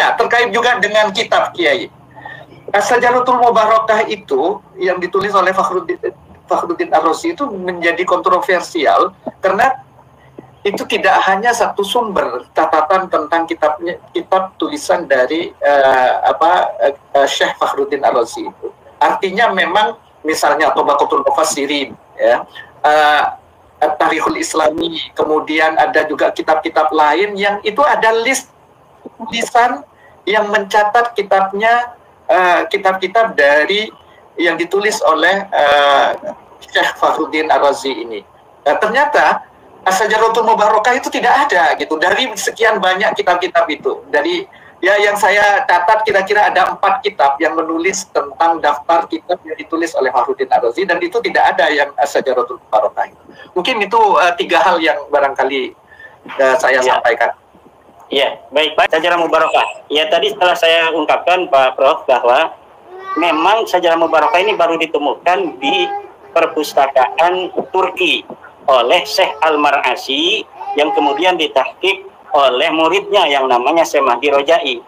Ya, terkait juga dengan kitab Kiai. As-Sajaratul Mubarakah itu yang ditulis oleh Fakhruddin Ar-Razi itu menjadi kontroversial karena itu tidak hanya satu sumber catatan tentang kitab tulisan dari Syekh Fakhruddin Ar-Razi itu. Artinya memang misalnya Tabaqatul Mufassirin, ya, Tarikhul Islami, kemudian ada juga kitab-kitab lain yang itu ada list tulisan yang mencatat kitab-kitab dari yang ditulis oleh Syekh Fakhruddin Ar-Razi ini. Ternyata As-Sajaratul Mubarakah itu tidak ada gitu dari sekian banyak kitab-kitab itu. Dari yang saya catat kira-kira ada 4 kitab yang menulis tentang daftar kitab yang ditulis oleh Fakhruddin Ar-Razi, dan itu tidak ada yang As-Sajaratul Mubarakah itu. Mungkin itu 3 hal yang barangkali saya sampaikan. Ya, baik Pak. Sajarah Mubarakah. Ya, tadi setelah saya ungkapkan Pak Prof bahwa memang Sajarah Mubarakah ini baru ditemukan di perpustakaan Turki oleh Syekh Al-Mar'asi yang kemudian ditahqiq oleh muridnya yang namanya Syekh Mahdi Rojai.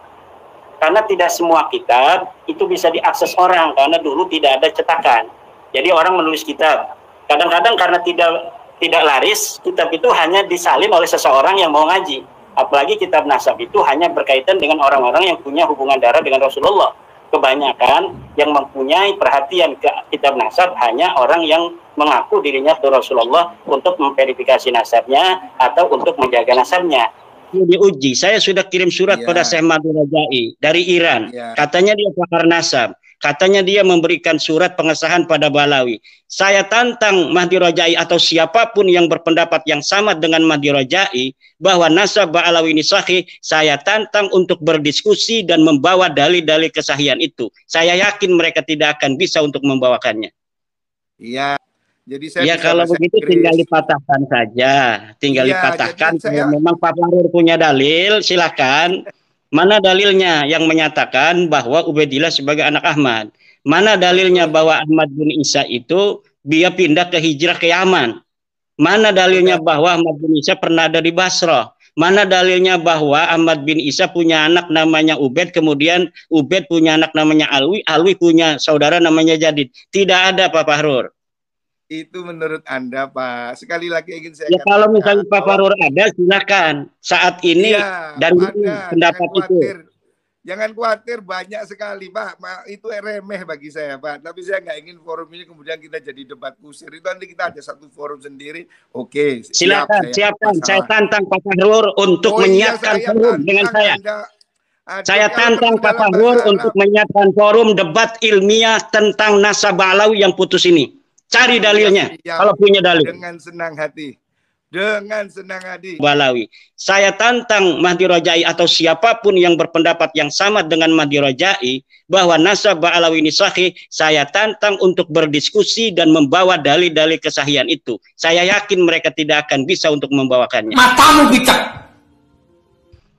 Karena tidak semua kitab itu bisa diakses orang karena dulu tidak ada cetakan. Jadi orang menulis kitab. Kadang-kadang karena tidak laris, kitab itu hanya disalin oleh seseorang yang mau ngaji. Apalagi kitab nasab itu hanya berkaitan dengan orang-orang yang punya hubungan darah dengan Rasulullah. Kebanyakan yang mempunyai perhatian ke kitab nasab hanya orang yang mengaku dirinya ke Rasulullah untuk memverifikasi nasabnya atau untuk menjaga nasabnya. Diuji, saya sudah kirim surat pada Syekh Mahdi Rojai dari Iran. Katanya dia pakar nasab. Katanya dia memberikan surat pengesahan pada Balawi. Saya tantang Mahdi Rojai atau siapapun yang berpendapat yang sama dengan Mahdi Rojai bahwa nasab Ba'alawi ini sahih, saya tantang untuk berdiskusi dan membawa dalil-dalil kesahihan itu. Saya yakin mereka tidak akan bisa untuk membawakannya. Iya. Jadi saya kalau begitu tinggal dipatahkan saja, tinggal dipatahkan. Kalau memang Pak Fahrur punya dalil, silakan. Mana dalilnya yang menyatakan bahwa Ubaidillah sebagai anak Ahmad? Mana dalilnya bahwa Ahmad bin Isa itu dia pindah ke hijrah ke Yaman? Mana dalilnya bahwa Ahmad bin Isa pernah ada di Basrah? Mana dalilnya bahwa Ahmad bin Isa punya anak namanya Ubaid, kemudian Ubaid punya anak namanya Alwi, Alwi punya saudara namanya Jadid? Tidak ada Pak Fahrur. Itu menurut Anda, Pak. Sekali lagi ingin saya katakan, kalau misalnya Pak Fahrur ada, silakan. Saat ini dari pendapat itu. Jangan khawatir, banyak sekali, Pak. Itu remeh bagi saya, Pak. Tapi saya nggak ingin forum ini kemudian kita jadi debat kusir. Itu nanti kita ada satu forum sendiri. Oke, silakan. Saya tantang Pak Fahrur untuk menyiapkan forum dengan saya. Saya tantang Pak Fahrur untuk menyiapkan forum debat ilmiah tentang nasab Ba'alawi yang putus ini. Cari dalilnya, kalau punya dalil. Dengan senang hati. Dengan senang hati. Ba'alawi. Saya tantang Mahdi Rojai atau siapapun yang berpendapat yang sama dengan Mahdi Rojai bahwa nasab Ba'alawi ini sahih, saya tantang untuk berdiskusi dan membawa dalil-dalil kesahihan itu. Saya yakin mereka tidak akan bisa untuk membawakannya. Matamu bicak.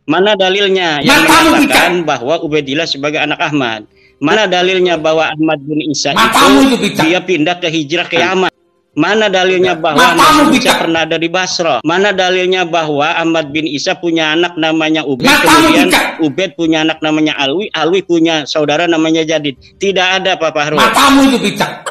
Mana dalilnya yang mengatakan bahwa Ubaidillah sebagai anak Ahmad? Mana dalilnya bahwa Ahmad bin Isa itu dia pindah ke hijrah ke Yaman? Mana dalilnya bahwa Ahmad bin Isa pernah ada di Basrah? Mana dalilnya bahwa Ahmad bin Isa punya anak namanya Ubaid, kemudian Ubaid punya anak namanya Alwi, Alwi punya saudara namanya Jadid? Tidak ada Pak Fahrur. Matamu itu bicak.